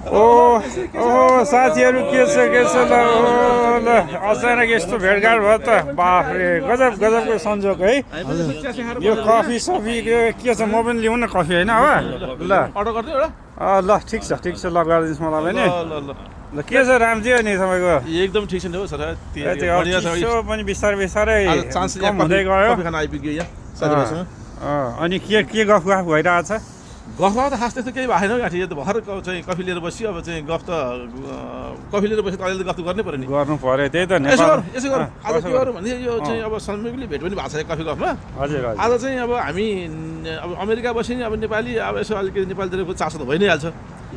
ओ साथीहरू के छ ल ल अचानक यस्तो भेटघाट भयो त बाफरे गजबको संजोग है यो कफी सफी के छ म पनि ल्याउँ न कफी होइन हो ल अर्डर गरिदियो एउटा ल ठिक छ ल गरिदिनुहोस् मलाई पनि ल के छ रामजी अनि तपाईँको एकदम ठिक छ नि हो सर पनि बिस्तारै कम हुँदै गयो आइपुग्यो यहाँ साथीभाइसँग अनि के गफ भइरहेछ गफमा त खास त्यस्तो केही भएन गाँठी त भर्खर चाहिँ कफी लिएर बस्यो अब चाहिँ गफ त कफी लिएर बस्यो त अहिले त गफ त गर्नै पर्यो नि गर्नु पर्यो त्यही त यसो गर आज के गरौँ भने यो चाहिँ अब संवेगले भेट पनि भएको छ कफी गफमा हजुर आज चाहिँ अब हामी अब अमेरिका बस्यो नि अब नेपाली अब यसो अलिकति नेपालतिरको चासो त भइ नै हाल्छ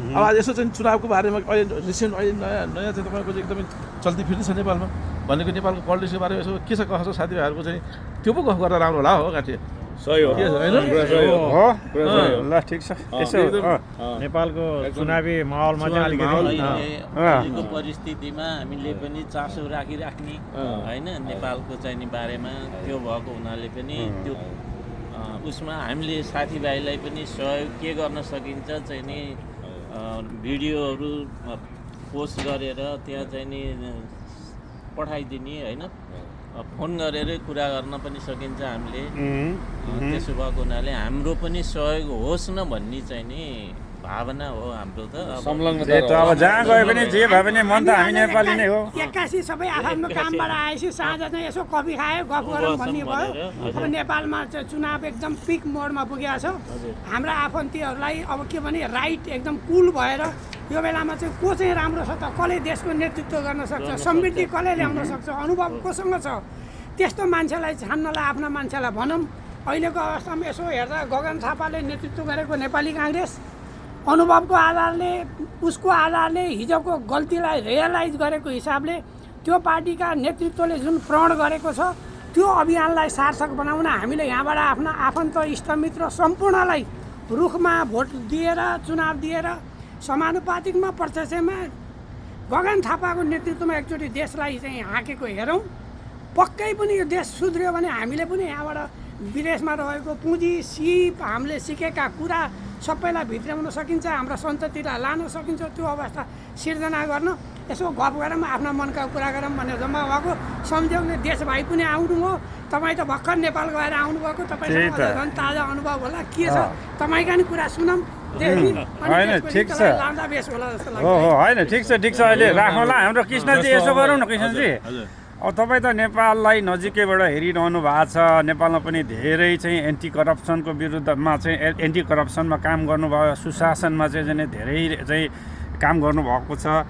अब आज यसो चाहिँ चुनावको बारेमा अहिले नयाँ चाहिँ तपाईँको चाहिँ एकदमै चल्ती फिर्ती छ नेपालमा भनेको नेपालको पोलिटिक्सको बारेमा यसो के छ कसो साथीभाइहरूको चाहिँ त्यो पो गफ गरेर राम्रो होला हो गाँठी सही हो ल ठिक छ यसो नेपालको चुनावी माहौलमा चाहिँ अहिलेको परिस्थितिमा हामीले पनि चासो राखिराख्ने होइन नेपालको चाहिँ बारेमा त्यो भएको हुनाले पनि त्यो उसमा हामीले साथीभाइलाई पनि सहयोग के गर्न सकिन्छ चाहिँ नि भिडियोहरू पोस्ट गरेर त्यहाँ चाहिँ नि पठाइदिने होइन फोन गरेर कुरा गर्न पनि सकिन्छ हामीले त्यसो भएको हुनाले हाम्रो पनि सहयोग होस् न भन्ने चाहिँ नि भावना हो हाम्रो त अब जहाँ गए पनि जे भए पनि मन त हामी नेपाली नै हो एक्कासी सबै आफ्नो कामबाट आएपछि साँझ चाहिँ यसो कफी खायो गफ गरौँ भन्ने भयो अब नेपालमा चाहिँ चुनाव एकदम पिक मोडमा पुगेको छ हाम्रा आफन्तीहरूलाई अब के भने राइट एकदम कुल भएर यो बेलामा चाहिँ को चाहिँ राम्रो छ त कसले देशको नेतृत्व गर्न सक्छ समृद्धि कसले ल्याउन सक्छ अनुभव कोसँग छ त्यस्तो मान्छेलाई छान्नलाई आफ्ना मान्छेलाई भनौँ अहिलेको अवस्थामा यसो हेर्दा गगन थापाले नेतृत्व गरेको नेपाली काङ्ग्रेस अनुभवको आधारले उसको आधारले हिजोको गल्तीलाई रियलाइज गरेको हिसाबले त्यो पार्टीका नेतृत्वले जुन प्रण गरेको छ त्यो अभियानलाई सार्थक बनाउन हामीले यहाँबाट आफ्ना आफन्त इष्टमित्र सम्पूर्णलाई रुखमा भोट दिएर चुनाव दिएर समानुपातिकमा प्रत्यक्षमा गगन थापाको नेतृत्वमा एकचोटि देशलाई चाहिँ हाँकेको हेरौँ पक्कै पनि यो देश सुध्रियो भने हामीले पनि यहाँबाट विदेशमा रहेको पुँजी सिप हामीले सिकेका कुरा सबैलाई भित्राउन सकिन्छ हाम्रा सन्ततिलाई लान सकिन्छ त्यो अवस्था सिर्जना गर्न यसो गफ गरौँ आफ्ना मनका कुरा गरौँ भनेर जम्मा भएको संयोगले देशभाइ पनि आउनु हो तपाईँ त भर्खर नेपाल गएर आउनुभएको तपाईँसँग झन् ताजा अनुभव होला के छ तपाईँका नि कुरा सुनौँ होइन ठिक छ होइन ठिक छ अहिले राखौँला हाम्रो कृष्णजी यसो गरौँ न कृष्णजी अब तपाईँ त नेपाललाई नजिकैबाट हेरिरहनु भएको छ नेपालमा पनि धेरै चाहिँ एन्टी करप्सनको विरुद्धमा चाहिँ एन्टी करप्सनमा काम गर्नुभयो सुशासनमा चाहिँ धेरै चाहिँ काम गर्नुभएको छ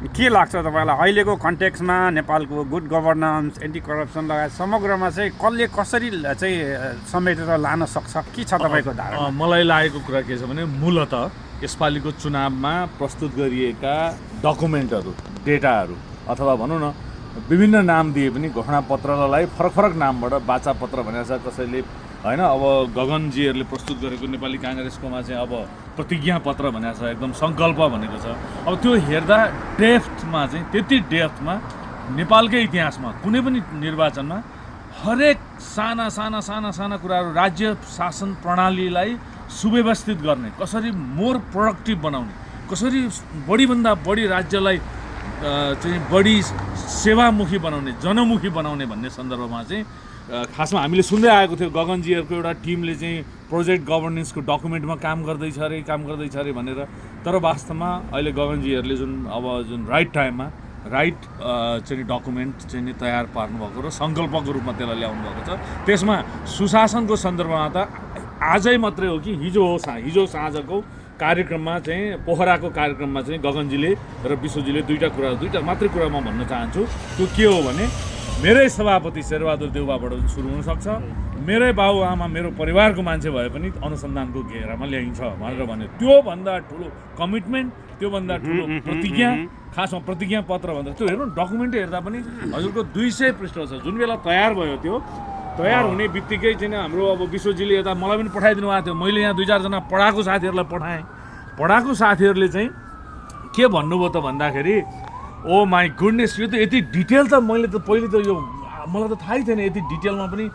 के लाग्छ तपाईँलाई अहिलेको कन्टेक्समा नेपालको गुड गभर्नेन्स एन्टी करप्सन लगायत समग्रमा चाहिँ कसले कसरी चाहिँ समेटेर लान सक्छ के छ तपाईँको धारणा मलाई लागेको कुरा के छ भने मूलत यसपालिको चुनावमा प्रस्तुत गरिएका डकुमेन्टहरू डेटाहरू अथवा भनौँ न विभिन्न नाम दिए पनि घोषणापत्रलाई फरक नामबाट बाचापत्र भनेको छ कसैले होइन अब गगनजीहरूले प्रस्तुत गरेको नेपाली काङ्ग्रेसकोमा चाहिँ अब प्रतिज्ञा पत्र भनेको छ एकदम सङ्कल्प भनेको छ अब त्यो हेर्दा डेप्थमा चाहिँ त्यति डेप्थमा नेपालकै इतिहासमा कुनै पनि निर्वाचनमा हरेक साना कुराहरू राज्य शासन प्रणालीलाई सुव्यवस्थित गर्ने कसरी मोर प्रोडक्टिभ बनाउने कसरी बढीभन्दा बढी राज्यलाई चाहिँ बढी सेवामुखी बनाउने जनमुखी बनाउने भन्ने सन्दर्भमा चाहिँ खासमा हामीले सुन्दै आएको थियो गगनजीहरूको एउटा टिमले चाहिँ प्रोजेक्ट गभर्नेन्सको डकुमेन्टमा काम गर्दैछ अरे भनेर तर वास्तवमा अहिले गगनजीहरूले जुन राइट टाइममा राइट चाहिँ डकुमेन्ट चाहिँ नि तयार पार्नुभएको र सङ्कल्पको रूपमा त्यसलाई ल्याउनु भएको छ त्यसमा सुशासनको सन्दर्भमा त आजै मात्रै हो कि हिजो साँझको कार्यक्रममा चाहिँ पोखराको कार्यक्रममा चाहिँ गगनजीले र विश्वजीले दुईवटा मात्रै कुरा म भन्न चाहन्छु त्यो के हो भने मेरै सभापति शेरबहादुर देउवाबाट सुरु हुनसक्छ मेरै बाबुआमा मेरो परिवारको मान्छे भए पनि अनुसन्धानको घेरामा ल्याइन्छ भनेर भन्यो त्योभन्दा ठुलो कमिटमेन्ट त्योभन्दा ठुलो प्रतिज्ञा खासमा प्रतिज्ञा पत्र भन्दा त्यो हेर्नु डकुमेन्ट हेर्दा पनि हजुरको 200 पृष्ठ छ जुन बेला तयार भयो त्यो तयार हुने बित्तिकै चाहिँ हाम्रो अब विश्वजीले यता मलाई पनि पठाइदिनु भएको थियो मैले यहाँ 2-4 जना पढाएको साथीहरूलाई पठाएँ पढाएको साथीहरूले चाहिँ के भन्नुभयो त भन्दाखेरि ओ माई गुडनेस यो त यति डिटेल त मैले त पहिले त यो मलाई त थाहै थिएन यति डिटेलमा पनि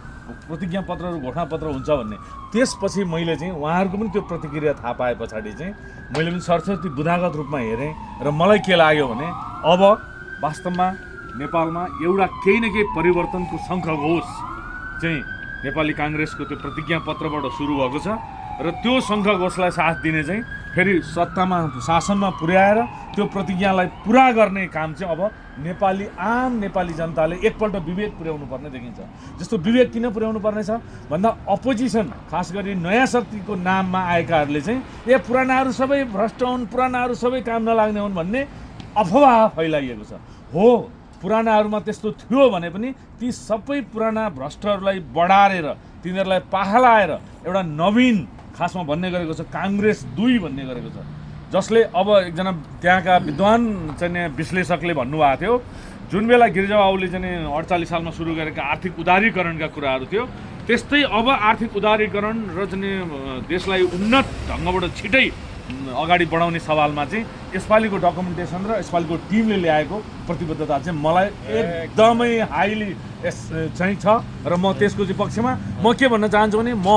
प्रतिज्ञापत्रहरू घोषणापत्र हुन्छ भन्ने त्यसपछि मैले चाहिँ उहाँहरूको पनि त्यो प्रतिक्रिया थाहा पाए पछाडि चाहिँ मैले पनि सरस्वती बुदागत रूपमा हेरेँ र मलाई के लाग्यो भने अब वास्तवमा नेपालमा एउटा केही न केही परिवर्तनको शङ्खघोष चाहिँ नेपाली काङ्ग्रेसको त्यो प्रतिज्ञापत्रबाट सुरु भएको छ र त्यो शङ्खघोषलाई साथ दिने चाहिँ फेरि सत्तामा शासनमा पुर्याएर त्यो प्रतिज्ञालाई पुरा गर्ने काम चाहिँ अब आम नेपाली जनताले एकपल्ट विवेक पुर्याउनु पर्ने देखिन्छ। जस्तो विवेक किन पुर्याउनु पर्ने छ भन्दा अपोजिसन खास गरी नयाँ शक्तिको नाममा आएकाहरूले चाहिँ पुरानाहरू सबै भ्रष्ट हुन्, पुरानाहरू सबै काम नलाग्ने हुन् भन्ने अफवाह फैलाइएको छ। हो, पुरानाहरूमा त्यस्तो थियो भने पनि ती सबै पुराना भ्रष्टहरूलाई बढारेर तिनीहरूलाई पाहलाएर एउटा नवीन खासमा भन्ने गरेको छ काङ्ग्रेस 2 भन्ने गरेको छ, जसले अब एकजना त्यहाँका विद्वान चाहिँ विश्लेषकले भन्नुभएको थियो जुन बेला गिरिजाबाबुले चाहिँ 48 सालमा सुरु गरेका आर्थिक उदारीकरणका कुराहरू थियो त्यस्तै अब आर्थिक उदारीकरण र चाहिँ देशलाई उन्नत ढङ्गबाट छिटै अगाडि बढाउने सवालमा चाहिँ यसपालिको डकुमेन्टेसन र यसपालिको टिमले ल्याएको प्रतिबद्धता चाहिँ मलाई एकदमै हाइली चाहिँ छ र म त्यसको चाहिँ पक्षमा म के भन्न चाहन्छु भने म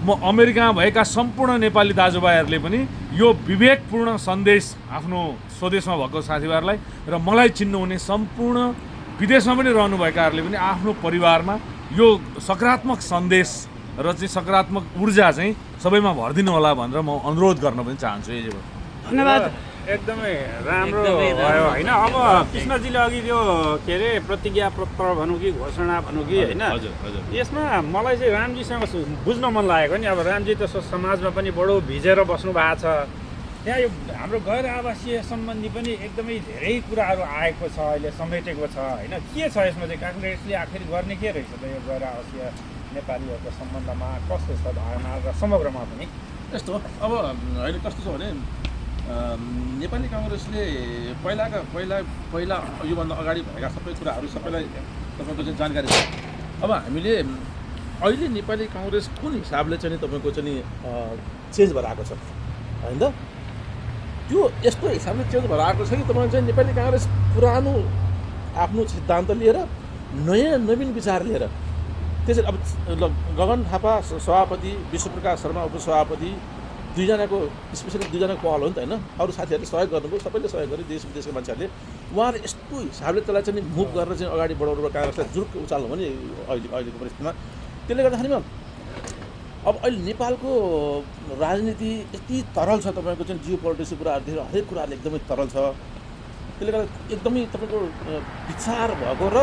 अमेरिकामा भएका सम्पूर्ण नेपाली दाजुभाइहरूले पनि यो विवेकपूर्ण सन्देश आफ्नो स्वदेशमा भएको साथीभाइहरूलाई र मलाई चिन्नुहुने सम्पूर्ण विदेशमा पनि रहनुभएकाहरूले पनि आफ्नो परिवारमा यो सकारात्मक सन्देश र चाहिँ सकारात्मक ऊर्जा चाहिँ सबैमा भरिदिनु होला भनेर म अनुरोध गर्न पनि चाहन्छु। धन्यवाद। एकदमै राम्रो भयो होइन। अब कृष्णजीले अघि त्यो के अरे प्रतिज्ञा पत्र भनौँ कि घोषणा भनौँ कि होइन, यसमा मलाई चाहिँ रामजीसँग बुझ्न मन लागेको नि। अब रामजी त समाजमा पनि बडो भिजेर बस्नु भएको छ, त्यहाँ यो हाम्रो गैर आवासीय सम्बन्धी पनि एकदमै धेरै कुराहरू आएको छ, अहिले समेटेको छ होइन। के छ यसमा चाहिँ काङ्ग्रेसले आखिर गर्ने के रहेछ त यो गैर आवासीय नेपालीहरूको सम्बन्धमा, कस्तो छ धारणा र समग्रमा पनि यस्तो। अब अहिले कस्तो छ भने नेपाली काङ्ग्रेसले पहिला योभन्दा अगाडि भएका सबै कुराहरू सबैलाई तपाईँको चाहिँ जानकारी छ। अब हामीले अहिले नेपाली काङ्ग्रेस कुन हिसाबले चाहिँ तपाईँको चाहिँ चेन्ज भएर आएको छ होइन त, त्यो यस्तो हिसाबले चेन्ज भएर आएको छ कि तपाईँको चाहिँ नेपाली काङ्ग्रेस पुरानो आफ्नो सिद्धान्त लिएर नयाँ नवीन विचार लिएर त्यसरी अब गगन थापा सभापति, विश्वप्रकाश शर्मा उपसभापति, दुईजनाको स्पेसली दुईजनाको पहल हो नि त होइन। अरू साथीहरूले सहयोग गर्नुभयो, सबैले सहयोग गरे, देश विदेशका मान्छेहरूले। उहाँले यस्तो हिसाबले त्यसलाई चाहिँ मुभ गरेर चाहिँ अगाडि बढाउनु काङ्ग्रेसलाई जुरुक्क उचाल्नु भने अहिलेको परिस्थितिमा। त्यसले गर्दाखेरिमा अब अहिले नेपालको राजनीति यति तरल छ, तपाईँको चाहिँ जियो पोलिटिक्सको कुराहरूदेखि हरेक कुराहरूले एकदमै तरल छ। त्यसले गर्दा एकदमै तपाईँको विचार भएको र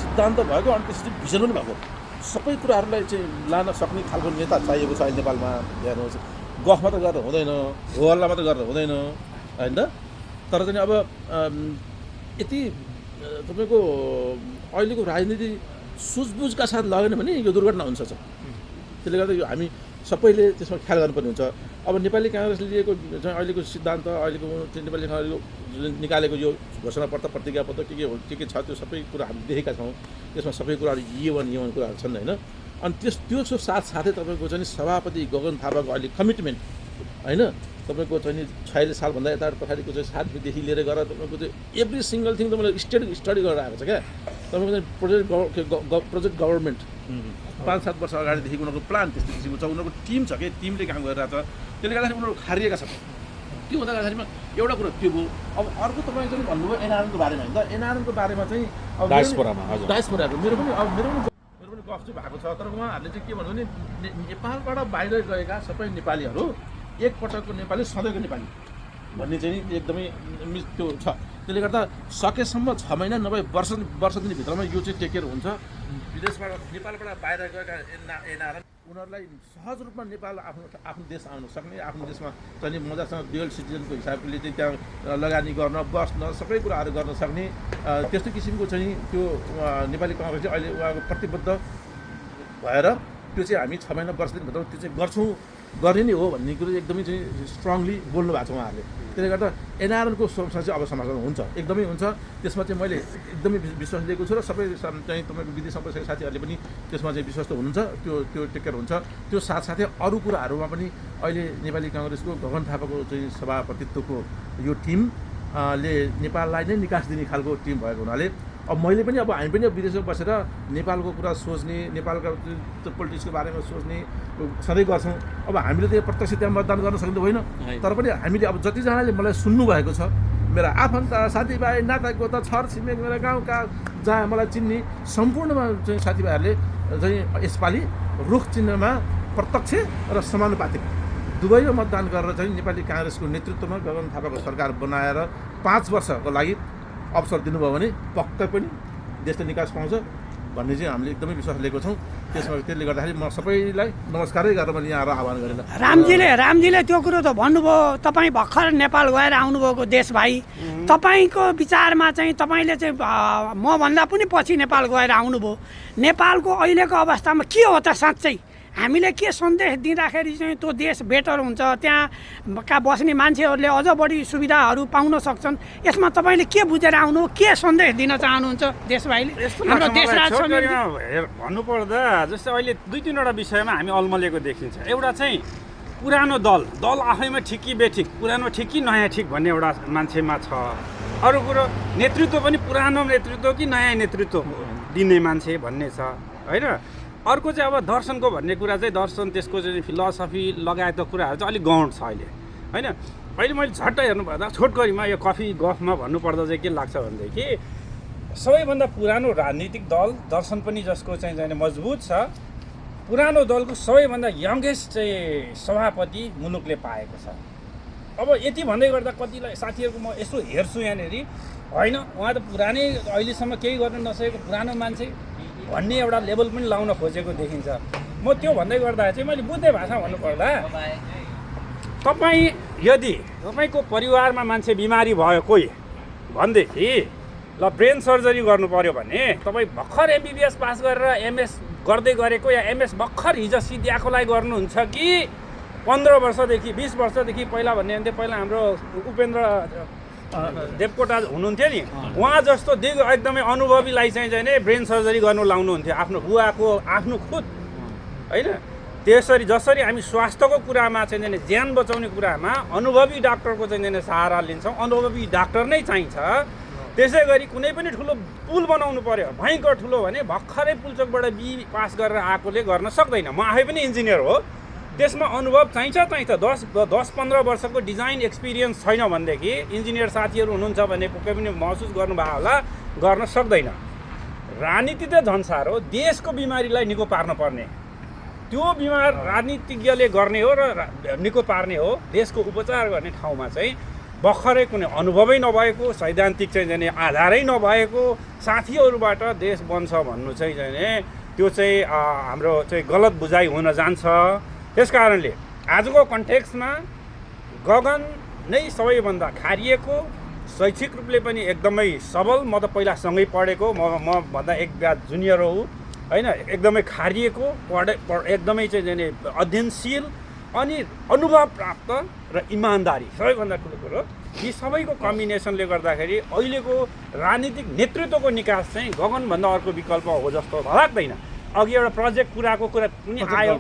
सिद्धान्त भएको अनि त्यसपछि भिजन पनि भएको सबै कुराहरूलाई चाहिँ लान सक्ने खालको नेता चाहिएको छ अहिले नेपालमा। हेर्नुहोस्, गफ मात्र गरेर हुँदैन, हो हल्ला मात्र गरेर हुँदैन होइन त। तर चाहिँ अब यति तपाईँको अहिलेको राजनीति सुझबुझका साथ लगेन भने यो दुर्घटना हुन्छ। त्यसले गर्दा यो हामी सबैले त्यसमा ख्याल गर्नुपर्ने हुन्छ। अब नेपाली काङ्ग्रेसले लिएको चाहिँ अहिलेको सिद्धान्त, अहिलेको नेपाली काङ्ग्रेसको निकालेको यो घोषणापत्र प्रतिज्ञापत्र के छ त्यो सबै कुरा हामी देखेका छौँ। त्यसमा सबै कुराहरू यवन कुराहरू छन् होइन। अनि त्यो साथसाथै तपाईँको चाहिँ सभापति गगन थापाको अहिले कमिटमेन्ट होइन, तपाईँको चाहिँ 46 सालभन्दा यता पछाडिको चाहिँ साथदेखि लिएर गएर तपाईँको चाहिँ एभ्री सिङ्गल थिङ तपाईँले स्टडी गरेर आएको छ क्या। तपाईँको चाहिँ प्रोजेक्ट गभर्मेन्ट 5-7 वर्ष अगाडिदेखि उनीहरूको प्लान त्यस्तो किसिमको छ, उनीहरूको टिम छ कि टिमले काम गरिरहेको छ। त्यसले गर्दाखेरि उनीहरू खारिएका छन्। त्यो हुँदाखेरिमा एउटा कुरो त्यो भयो। अब अर्को तपाईँ चाहिँ भन्नुभयो एनआरएनको बारेमा होइन त, एनआरएनको बारेमा चाहिँ डायस्पोराको मेरो पनि गफ चाहिँ भएको छ। तर उहाँहरूले चाहिँ के भन्नु भने नेपालबाट बाहिर गएका सबै नेपालीहरू एकपटकको नेपाली सधैँको नेपाली भन्ने चाहिँ एकदमै त्यो छ। त्यसले गर्दा सकेसम्म 6 महिना नभए वर्ष दिनभित्रमा यो चाहिँ टेक केयर हुन्छ। विदेशबाट नेपालबाट बाहिर गएका एनआरएन उनीहरूलाई सहज रूपमा नेपाल आफ्नो देश आउन सक्ने, आफ्नो देशमा चाहिँ मजासँग डुअल सिटिजनको हिसाबले चाहिँ त्यहाँ लगानी गर्न, बस्न, सबै कुराहरू गर्न सक्ने त्यस्तो किसिमको चाहिँ त्यो नेपाली काङ्ग्रेस चाहिँ अहिले उहाँको प्रतिबद्ध भएर त्यो चाहिँ हामी 6 महिना वर्ष दिनभित्र त्यो चाहिँ गर्छौँ, गर्ने नै हो भन्ने कुरो एकदमै चाहिँ स्ट्रङली बोल्नु भएको छ उहाँहरूले। त्यसले गर्दा एनआरएनको समस्या चाहिँ अब समाधान हुन्छ, एकदमै हुन्छ। त्यसमा चाहिँ मैले एकदमै विश्वास लिएको छु र सबै चाहिँ तपाईँको विदेशमा बसेका साथीहरूले पनि त्यसमा चाहिँ विश्वास त हुनुहुन्छ, त्यो टेक केयर हुन्छ। त्यो साथसाथै अरू कुराहरूमा पनि अहिले नेपाली काङ्ग्रेसको गगन थापाको चाहिँ सभापतित्वको यो टिमले नेपाललाई नै निकास दिने खालको टिम भएको हुनाले अब मैले पनि अब हामी पनि अब विदेशमा बसेर नेपालको कुरा सोच्ने नेपालका पोलिटिक्सको बारेमा सोच्ने सधैँ गर्छौँ। अब हामीले त प्रत्यक्ष त्यहाँ मतदान गर्न सक्नु होइन, तर पनि हामीले अब जतिजनाले मलाई सुन्नुभएको छ, मेरा आफन्त साथीभाइ नाताको त छर छिमेक मेरा गाउँका जहाँ मलाई चिन्ने सम्पूर्णमा चाहिँ साथीभाइहरूले चाहिँ यसपालि रुख चिन्हमा प्रत्यक्ष र समानुपातिक दुवैमा मतदान गरेर चाहिँ नेपाली काङ्ग्रेसको नेतृत्वमा गगन थापाको सरकार बनाएर 5 वर्षको लागि अवसर दिनुभयो भने पक्कै पनि देशले निकास पाउँछ भन्ने चाहिँ हामीले एकदमै विश्वास लिएको छौँ। त्यसले गर्दाखेरि म सबैलाई नमस्कारै गरेर मैले यहाँ आह्वान गरेन। रामजीले त्यो कुरो त भन्नुभयो, तपाईँ भर्खर नेपाल गएर आउनुभएको देश भाइ, तपाईँको विचारमा चाहिँ तपाईँले चाहिँ मभन्दा पनि पछि नेपाल गएर आउनुभयो, नेपालको अहिलेको अवस्थामा के हो त साँच्चै हामीले के सन्देश दिँदाखेरि चाहिँ त्यो देश बेटर हुन्छ, त्यहाँका बस्ने मान्छेहरूले अझ बढी सुविधाहरू पाउन सक्छन्, यसमा तपाईँले के बुझेर आउनु, के सन्देश दिन चाहनुहुन्छ देश भाइले? हाम्रो देशराज भन्नुपर्दा जस्तै अहिले 2-3वटा विषयमा हामी अल्मलिएको देखिन्छ। एउटा चाहिँ पुरानो दल आफैमा ठिक कि बेठिक, पुरानो ठिक कि नयाँ ठिक भन्ने एउटा मान्छेमा छ। अरू कुरो नेतृत्व पनि पुरानो नेतृत्व कि नयाँ नेतृत्व दिने मान्छे भन्ने छ होइन। अर्को चाहिँ अब दर्शनको भन्ने कुरा चाहिँ दर्शन त्यसको चाहिँ फिलोसफी लगायतको कुराहरू चाहिँ अलिक गौण छ अहिले होइन। अहिले मैले झट्ट हेर्नुपर्दा छोटकरीमा यो कफी गफमा भन्नुपर्दा चाहिँ के लाग्छ भनेदेखि सबैभन्दा पुरानो राजनीतिक दल दर्शन पनि जसको चाहिँ मजबुत छ, पुरानो दलको सबैभन्दा यङ्गेस्ट चाहिँ सभापति मुलुकले पाएको छ। अब यति भन्दै गर्दा कतिलाई साथीहरूको म यसो हेर्छु यहाँनिर होइन उहाँ त पुरानै अहिलेसम्म केही गर्न नसकेको पुरानो मान्छे भन्ने एउटा लेभल पनि लाउन खोजेको देखिन्छ। म त्यो भन्दै गर्दा चाहिँ मैले बुझ्ने भाषा भन्नुपर्दा तपाईँ यदि तपाईँको परिवारमा मान्छे बिमारी भयो कोही भनेदेखि ल ब्रेन सर्जरी गर्नु पऱ्यो भने तपाईँ भर्खर MBBS पास गरेर MS गर्दै गरेको या MS भर्खर हिजो सिद्धिआको लागि गर्नुहुन्छ कि 15 वर्षदेखि 20 वर्षदेखि पहिला भन्ने हुन्थ्यो, पहिला हाम्रो उपेन्द्र देवकोटा हुनुहुन्थ्यो नि, उहाँ जस्तो एकदमै अनुभवीलाई चाहिँ ब्रेन सर्जरी गर्नु लाउनुहुन्थ्यो आफ्नो बुवाको आफ्नो खुद होइन। त्यसरी जसरी हामी स्वास्थ्यको कुरामा चाहिँ ज्यान बचाउने कुरामा अनुभवी डाक्टरको चाहिँ सहारा लिन्छौँ, अनुभवी डाक्टर नै चाहिन्छ, त्यसै गरी कुनै पनि ठुलो पुल बनाउनु पर्यो भयङ्कर ठुलो भने भर्खरै पुलचोकबाट BE पास गरेर आएकोले गर्न सक्दैन। म आफै पनि इन्जिनियर हो, त्यसमा अनुभव चाहिन्छ 10-15 वर्षको डिजाइन एक्सपिरियन्स छैन भनेदेखि इन्जिनियर साथीहरू हुनुहुन्छ भने पक्कै पनि महसुस गर्नुभयो होला गर्न सक्दैन। राजनीति त झन् साह्रो, देशको बिमारीलाई निको पार्न पर्ने त्यो बिमार राजनीतिज्ञले गर्ने हो र निको पार्ने हो। देशको उपचार गर्ने ठाउँमा चाहिँ भर्खरै कुनै अनुभवै नभएको, सैद्धान्तिक चाहिँ आधारै नभएको साथीहरूबाट देश बन्छ भन्नु चाहिँ त्यो चाहिँ हाम्रो चाहिँ गलत बुझाइ हुन जान्छ। त्यस कारणले आजको कन्टेक्स्टमा गगन नै सबैभन्दा खारिएको, शैक्षिक रूपले पनि एकदमै सबल, म त पहिला सँगै पढेको, म भन्दा एक ब्याच जुनियर हो होइन, एकदमै खारिएको, एकदमै चाहिँ अध्ययनशील अनि अनुभव प्राप्त र इमान्दारी सबैभन्दा ठुलो कुरो, यी सबैको कम्बिनेसनले गर्दाखेरि अहिलेको राजनीतिक नेतृत्वको निकास चाहिँ गगनभन्दा अर्को विकल्प हो जस्तो लाग्दैन। अघि एउटा प्रोजेक्ट कुरा पनि आयो,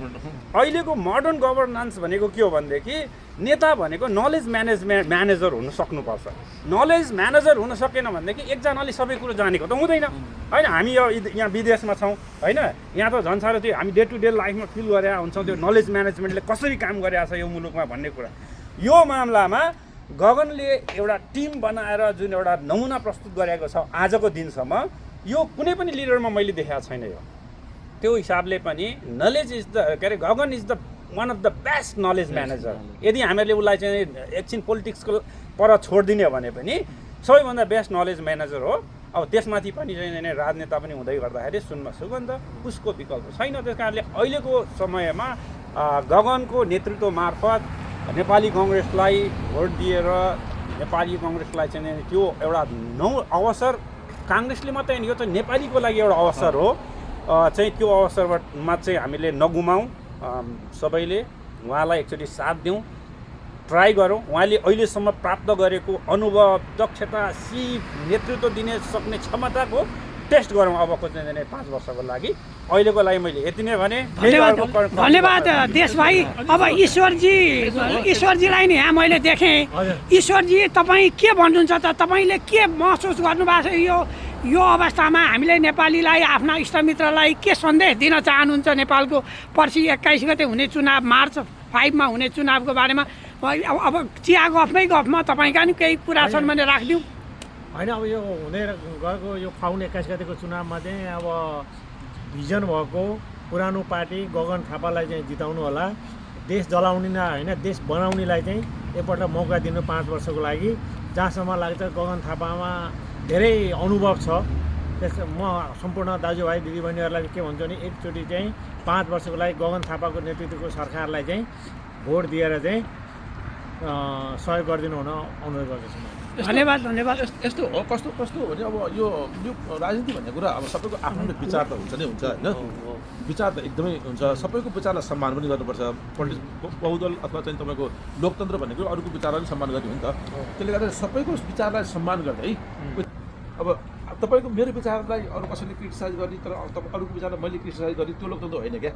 अहिलेको मोडर्न गभर्नेन्स भनेको के हो भनेदेखि नेता भनेको नलेज म्यानेजर हुन सक्नुपर्छ। नलेज म्यानेजर हुन सकेन भनेदेखि एकजनाले सबै कुरो जानेको त हुँदैन होइन। हामी यहाँ विदेशमा छौँ होइन, यहाँ त झन् साह्रो त्यो हामी डे टु डे लाइफमा फिल गरेर हुन्छौँ त्यो नलेज म्यानेजमेन्टले कसरी काम गरेको छ यो मुलुकमा भन्ने कुरा। यो मामलामा गगनले एउटा टिम बनाएर जुन एउटा नमुना प्रस्तुत गरेको छ आजको दिनसम्म, यो कुनै पनि लिडरमा मैले देखाएको छैन। यो त्यो हिसाबले पनि knowledge is the Gagan is the one of the best knowledge manager. यदि हामीले उसलाई चाहिँ एकछिन पोलिटिक्सको पर छोडिदिने भने पनि सबैभन्दा बेस्ट नलेज म्यानेजर हो। अब त्यसमाथि पनि चाहिँ राजनेता पनि हुँदै गर्दाखेरि सुनमा सुगन्ध उसको विकल्प छैन। त्यस कारणले अहिलेको समयमा गगनको नेतृत्व मार्फत नेपाली कङ्ग्रेसलाई भोट दिएर नेपाली कङ्ग्रेसलाई चाहिँ त्यो एउटा अवसर काङ्ग्रेसले मात्रै यो चाहिँ नेपालीको लागि एउटा अवसर हो चाहिँ त्यो अवसरमा चाहिँ हामीले नगुमाउँ, सबैले उहाँलाई एकचोटि साथ दिउँ, ट्राई गरौँ। उहाँले अहिलेसम्म प्राप्त गरेको अनुभव, दक्षता, सिप, नेतृत्व दिने सक्ने क्षमताको टेस्ट गरौँ अबको चाहिँ 5 वर्षको लागि। अहिलेको लागि मैले यति नै भने। धन्यवाद देश भाइ। अब ईश्वरजीलाई नि यहाँ मैले देखेँ। ईश्वरजी तपाईँ के भन्नुहुन्छ त? तपाईँले के महसुस गर्नुभएको छ यो यो अवस्थामा हामीले नेपालीलाई आफ्ना इष्टमित्रलाई के सन्देश दिन चाहनुहुन्छ नेपालको पर्सि 21 गते हुने चुनाव मार्च 5 हुने चुनावको बारेमा अब चिया गफमा तपाईँका नि केही कुरा छन् भने राखिदिउँ। होइन अब यो हुँदै गएको यो फाउन 21 गतेको चुनावमा चाहिँ अब भिजन भएको पुरानो पार्टी गगन थापालाई चाहिँ जिताउनु होला। देश जलाउने होइन देश बनाउनेलाई चाहिँ एकपल्ट मौका दिनु 5 वर्षको लागि। जहाँसम्म लाग्छ गगन थापामा धेरै अनुभव छ। त्यस म सम्पूर्ण दाजुभाइ दिदीबहिनीहरूलाई के भन्छु भने एकचोटि चाहिँ 5 वर्षको लागि गगन थापाको नेतृत्वको सरकारलाई चाहिँ भोट दिएर चाहिँ सहयोग गरिदिनु हुन अनुरोध गर्दछु। धन्यवाद धन्यवाद। यस्तो हो कस्तो कस्तो हो भने अब यो राजनीति भन्ने कुरा अब सबैको आफ्नो विचार त हुन्छ नै हुन्छ होइन। विचार त एकदमै हुन्छ, सबैको विचारलाई सम्मान पनि गर्नुपर्छ। बहुदल अथवा चाहिँ तपाईँको लोकतन्त्र भनेको अरूको विचारलाई पनि सम्मान गर्ने हो नि त। त्यसले गर्दा सबैको विचारलाई सम्मान गर्दै अब तपाईँको मेरो विचारलाई अरू कसैले क्रिटिसाइज गर्ने तर अरूको विचारलाई मैले क्रिटिसाइज गर्ने त्यो लोकतन्त्र होइन क्या।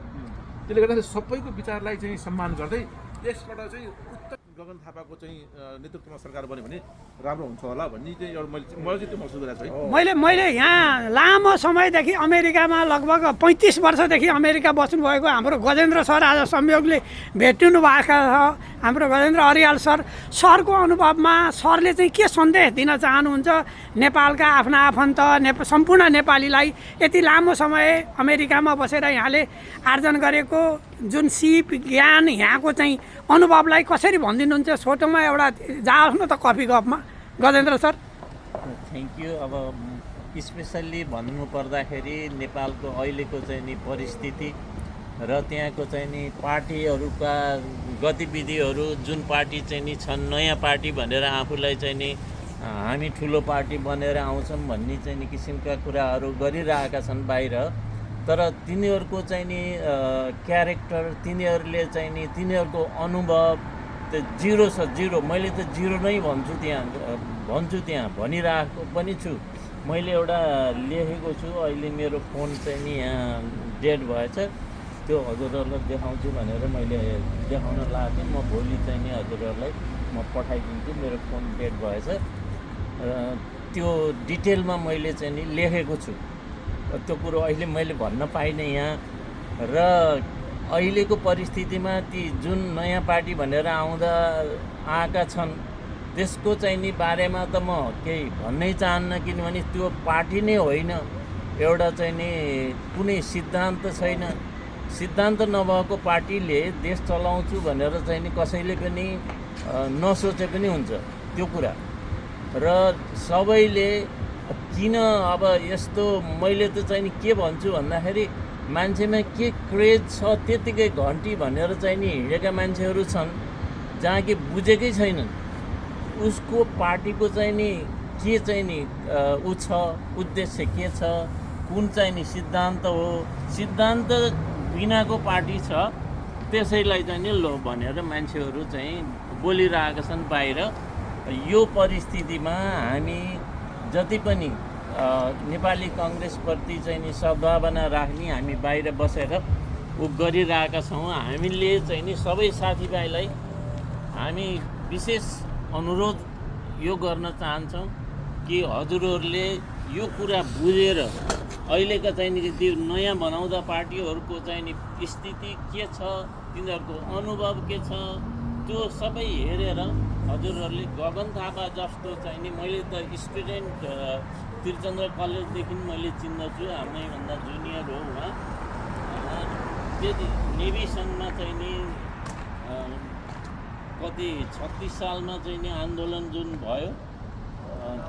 त्यसले गर्दाखेरि सबैको विचारलाई चाहिँ सम्मान गर्दै यसबाट चाहिँ गगन थापाको चाहिँ नेतृत्वमा सरकार बन्यो भने राम्रो हुन्छ होला भन्ने चाहिँ एउटा मैले चाहिँ त्यो महसुस गरेको छु है। मैले यहाँ लामो समयदेखि अमेरिकामा लगभग 35 वर्षदेखि अमेरिका बस्नुभएको हाम्रो गजेन्द्र सर आज संयोगले भेटिनु भएको छ। हाम्रो गजेन्द्र अरियाल सरको अनुभवमा सरले चाहिँ के सन्देश दिन चाहनुहुन्छ नेपालका आफ्ना आफन्त सम्पूर्ण नेपालीलाई यति लामो समय अमेरिकामा बसेर यहाँले आर्जन गरेको जुन सिप ज्ञान यहाँको चाहिँ अनुभवलाई कसरी भनिदिनुहुन्छ छोटोमा एउटा जाओस् न त कफी कपमा गजेन्द्र सर। Thank you. अब स्पेसल्ली भन्नु पर्दाखेरि नेपालको अहिलेको चाहिँ नि परिस्थिति र त्यहाँको चाहिँ नि पार्टीहरूका गतिविधिहरू जुन पार्टी चाहिँ नि छन् नयाँ पार्टी भनेर आफूलाई चाहिँ नि हामी ठुलो पार्टी बनेर आउँछौँ भन्ने चाहिँ नि किसिमका कुराहरू गरिरहेका छन् बाहिर। तर तिनीहरूको चाहिँ नि क्यारेक्टर तिनीहरूले चाहिँ नि तिनीहरूको अनुभव त्यो जिरो छ, जिरो। मैले त जिरो नै भन्छु त्यहाँ भनिरहेको पनि छु। मैले एउटा लेखेको छु, अहिले मेरो फोन चाहिँ नि यहाँ डेड भएछ, त्यो हजुरहरूलाई देखाउँछु भनेर मैले देखाउन लागेँ। म भोलि चाहिँ नि हजुरहरूलाई म पठाइदिन्छु, मेरो फोन डेड भएछ। त्यो डिटेलमा मैले चाहिँ नि लेखेको छु। त्यो कुरो अहिले मैले भन्न पाइनँ यहाँ। र अहिलेको परिस्थितिमा ती जुन नयाँ पार्टी भनेर आएका छन् त्यसको चाहिँ नि बारेमा त म केही भन्नै चाहन्न, किनभने त्यो पार्टी नै होइन, एउटा चाहिँ नि कुनै सिद्धान्त छैन। सिद्धान्त नभएको पार्टीले देश चलाउँछु भनेर चाहिँ नि कसैले पनि नसोचे पनि हुन्छ त्यो कुरा। र सबैले किन अब यस्तो मैले त चाहिँ नि के भन्छु भन्दाखेरि मान्छेमा के क्रेज छ त्यतिकै घन्टी भनेर चाहिँ नि हिँडेका मान्छेहरू छन् जहाँ कि बुझेकै छैनन् उसको पार्टीको चाहिँ नि के चाहिँ नि ऊ छ, उद्देश्य के छ, कुन चाहिँ नि सिद्धान्त हो। सिद्धान्त बिनाको पार्टी छ, त्यसैलाई चाहिँ नि लो भनेर मान्छेहरू चाहिँ बोलिरहेका छन् बाहिर। यो परिस्थितिमा हामी जति पनि नेपाली कङ्ग्रेसप्रति चाहिँ नि सद्भावना राख्ने हामी बाहिर बसेर गरिरहेका छौँ। हामीले चाहिँ नि सबै साथीभाइलाई हामी विशेष अनुरोध यो गर्न चाहन्छौँ कि हजुरहरूले यो कुरा बुझेर अहिलेका चाहिँ नि त्यो नयाँ बनाउँदा पार्टीहरूको चाहिँ नि स्थिति के छ, तिनीहरूको अनुभव के छ, त्यो सबै हेरेर हजुरहरूले गगन थापा जस्तो चाहिँ नि मैले त स्टुडेन्ट त्रिचन्द्र कलेजदेखि मैले चिन्दछु, हामीभन्दा जुनियर हो उहाँ। त्यति नेभी सङ्घमा चाहिँ नि कति 36 सालमा चाहिँ नि आन्दोलन जुन भयो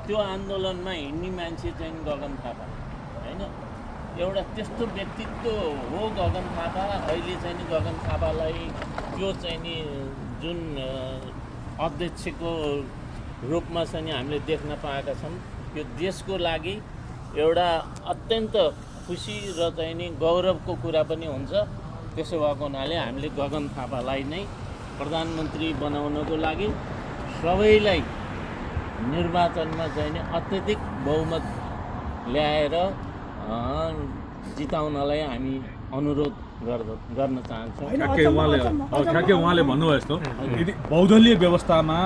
त्यो आन्दोलनमा हिँड्ने मान्छे चाहिँ गगन थापा होइन। एउटा त्यस्तो व्यक्तित्व हो गगन थापा। अहिले चाहिँ नि गगन थापालाई त्यो चाहिँ नि जुन अध्यक्षको रूपमा चाहिँ हामीले देख्न पाएका छौँ। यो देशको लागि एउटा अत्यन्त खुसी र चाहिँ नि गौरवको कुरा पनि हुन्छ। त्यसो भएको हुनाले हामीले गगन थापालाई नै प्रधानमन्त्री बनाउनको लागि सबैलाई निर्वाचनमा चाहिँ नि अत्यधिक बहुमत ल्याएर जिताउनलाई हामी अनुरोध गर्न चाहन्छौँ। ठ्याक्कै उहाँले भन्नुभयो यस्तो यदि बहुदलीय व्यवस्थामा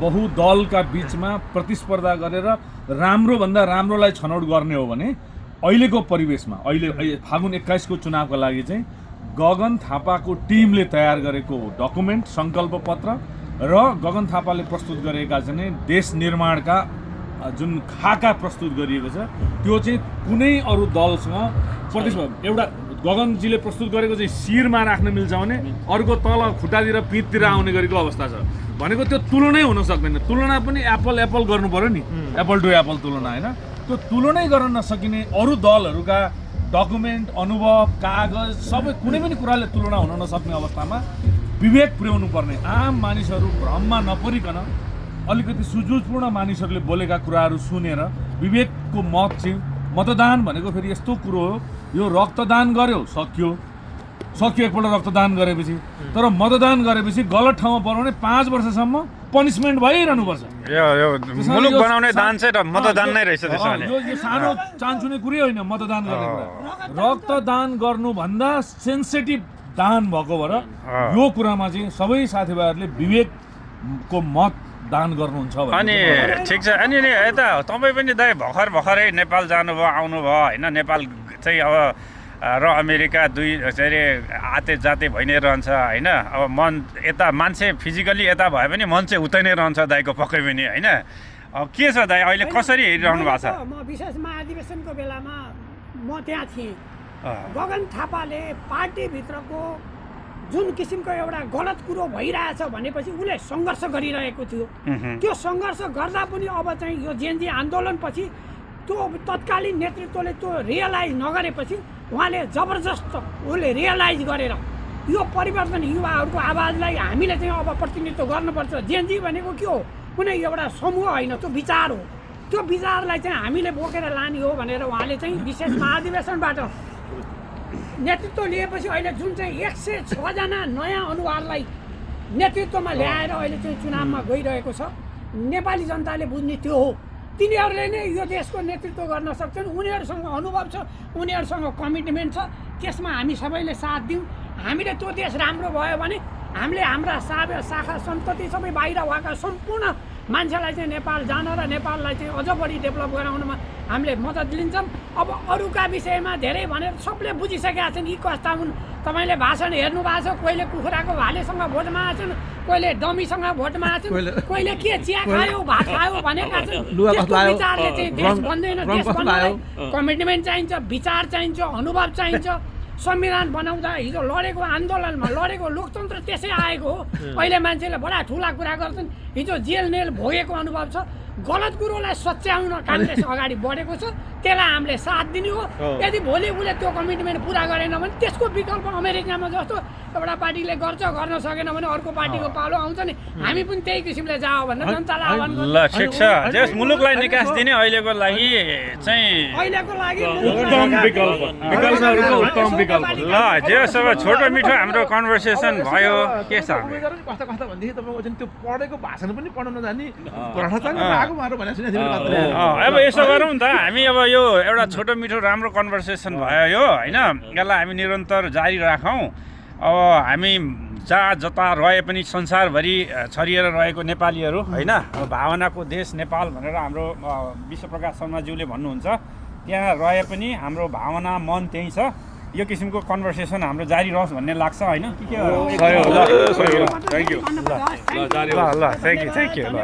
बहुदलका बिचमा प्रतिस्पर्धा गरेर राम्रोभन्दा राम्रोलाई छनौट गर्ने हो भने अहिलेको परिवेशमा अहिले फागुन 21 को चुनावका लागि चाहिँ गगन थापाको टिमले तयार गरेको डकुमेन्ट सङ्कल्प पत्र र गगन थापाले प्रस्तुत गरेका चाहिँ देश निर्माणका जुन खाका प्रस्तुत गरिएको छ त्यो चाहिँ कुनै अरू दलसँग प्रतिस्पर्धा एउटा गगनजीले प्रस्तुत गरेको चाहिँ शिरमा राख्न मिल्छ भने अर्को तल खुट्टातिर पिठतिर आउने गरेको अवस्था छ भनेको त्यो तुलनै हुन सक्दैन। तुलना पनि एप्पल गर्नु पर्यो नि, एप्पल टु एप्पल तुलना होइन। त्यो तुलनै गर्न नसकिने अरू दलहरूका डकुमेन्ट अनुभव कागज सबै कुनै पनि कुराले तुलना हुन नसक्ने अवस्थामा विवेक पुर्याउनु पर्ने आम मानिसहरू भ्रममा नपरिकन अलिकति सुझबुझपूर्ण मानिसहरूले बोलेका कुराहरू सुनेर विवेकको मत चाहिँ मतदान भनेको फेरि यस्तो कुरो हो यो रक्तदान गर्यो सक्यो एकपल्ट रक्तदान गरेपछि तर मतदान गरेपछि गलत ठाउँमा बनाउने 5 वर्षसम्म पनिसमेन्ट भइरहनुपर्छ। यो मुलुक बनाउने दान चाहिँ मतदान नै रहेछ त्यसो भने यो सानो चान्चुने कुरै होइन मतदान गर्ने कुरा। रक्तदान गर्नुभन्दा सेन्सिटिभ दान भएको भएर यो कुरामा चाहिँ सबै साथीभाइहरूले विवेकको मत दान गर्नुहुन्छ अनि ठिक छ। अनि यता तपाईँ पनि दाइ भर्खरै नेपाल जानुभयो आउनुभयो होइन। नेपाल चाहिँ अब र अमेरिका दुई चाहिँ आते जाते भइ नै रहन्छ होइन। अब मन यता मान्छे फिजिकली यता भए पनि मन चाहिँ उतै नै रहन्छ दाइको पक्कै पनि होइन। अब के छ दाइ अहिले कसरी हेरिरहनु भएको छ? म विशेष महाधिवेशनको बेलामा म त्यहाँ थिएँ। गगन थापाले पार्टीभित्रको जुन किसिमको एउटा गलत कुरो भइरहेछ भनेपछि उसले सङ्घर्ष गरिरहेको थियो। त्यो सङ्घर्ष गर्दा पनि अब चाहिँ यो जेएनजी आन्दोलनपछि त्यो तत्कालीन नेतृत्वले त्यो रियलाइज नगरेपछि उहाँले जबरजस्त उसले रियलाइज गरेर यो परिवर्तन युवाहरूको आवाजलाई हामीले चाहिँ अब प्रतिनिधित्व गर्नुपर्छ। जेएनजी भनेको के हो? कुनै एउटा समूह होइन, त्यो विचार हो। त्यो विचारलाई चाहिँ हामीले बोकेर लाने हो भनेर उहाँले चाहिँ विशेष महाधिवेशनबाट नेतृत्व लिएपछि अहिले जुन चाहिँ 106 जना नयाँ अनुहारलाई नेतृत्वमा ल्याएर अहिले चाहिँ चुनावमा गइरहेको छ। नेपाली जनताले बुझ्ने त्यो हो। तिनीहरूले नै यो देशको नेतृत्व गर्न सक्छन्। उनीहरूसँग अनुभव छ, उनीहरूसँग कमिटमेन्ट छ। त्यसमा हामी सबैले साथ दिउँ। हामीले त्यो देश राम्रो भयो भने हामीले हाम्रा शाखा सन्तति सबै बाहिर भएका सम्पूर्ण मान्छेलाई चाहिँ नेपाल जान र नेपाललाई चाहिँ अझ बढी डेभलप गराउनमा हामीले मद्दत लिन्छौँ। अब अरूका विषयमा धेरै भनेर सबले बुझिसकेका छन् यी कस्ता हुन्। तपाईँले भाषण हेर्नु भएको छ, कोहीले कुखुराको भालेसँग भोटमा आछन्, कोहीले डमीसँग भोटमा आछन्, कोहीले के चिया खायो भात खायो भनेका छन्। त्यस्तो विचारले चाहिँ देश बन्दैन। देश बन्नलाई कमिटमेन्ट चाहिन्छ, विचार चाहिन्छ, अनुभव चाहिन्छ। संविधान बनाउँदा हिजो लडेको आन्दोलनमा लडेको लोकतन्त्र त्यसै आएको हो। अहिले मान्छेले बडा ठुला कुरा गर्छन्। हिजो जेल नेल भोगेको अनुभव छ। गलत कुरोलाई सच्याउन काङ्ग्रेस अगाडि बढेको छ। त्यसलाई हामीले साथ दिने हो। यदि भोलि उसले त्यो कमिटमेन्ट पुरा गरेन भने त्यसको विकल्प अमेरिकामा जस्तो एउटा पार्टीले गर्छ, गर्न सकेन भने अर्को पार्टीको पालो आउँछ नि। हामी पनि त्यही किसिमले जाऊ भनेर जनतालाई आह्वान गर्छौँ। ल ठिक छ। जस मुलुकलाई निकास दिने अहिलेको लागि चाहिँ ल जस अब छोटो मिठो हाम्रो कन्भर्सेसन भयो। के छ कस्ता भनेदेखि तपाईँको त्यो पढेको भाषण पनि पढ्न नजाने भ्रष्टाचार भएको मारो भनेको सुनेको थिएँ। अब यसो गरौँ त हामी अब यो एउटा छोटो मिठो राम्रो कन्भर्सेसन भयो यो होइन। यसलाई हामी निरन्तर जारी राखौँ। अब हामी जहाँ जता रहे पनि संसारभरि छरिएर रहेको नेपालीहरू होइन, भावनाको देश नेपाल भनेर हाम्रो विश्वप्रकाश शर्माज्यूले भन्नुहुन्छ। त्यहाँ रहे पनि हाम्रो भावना मन त्यहीँ छ। यो किसिमको कन्भर्सेसन हाम्रो जारी रहोस् भन्ने लाग्छ होइन। के थ्याङ्क यू ल थ्याङ्क यू ल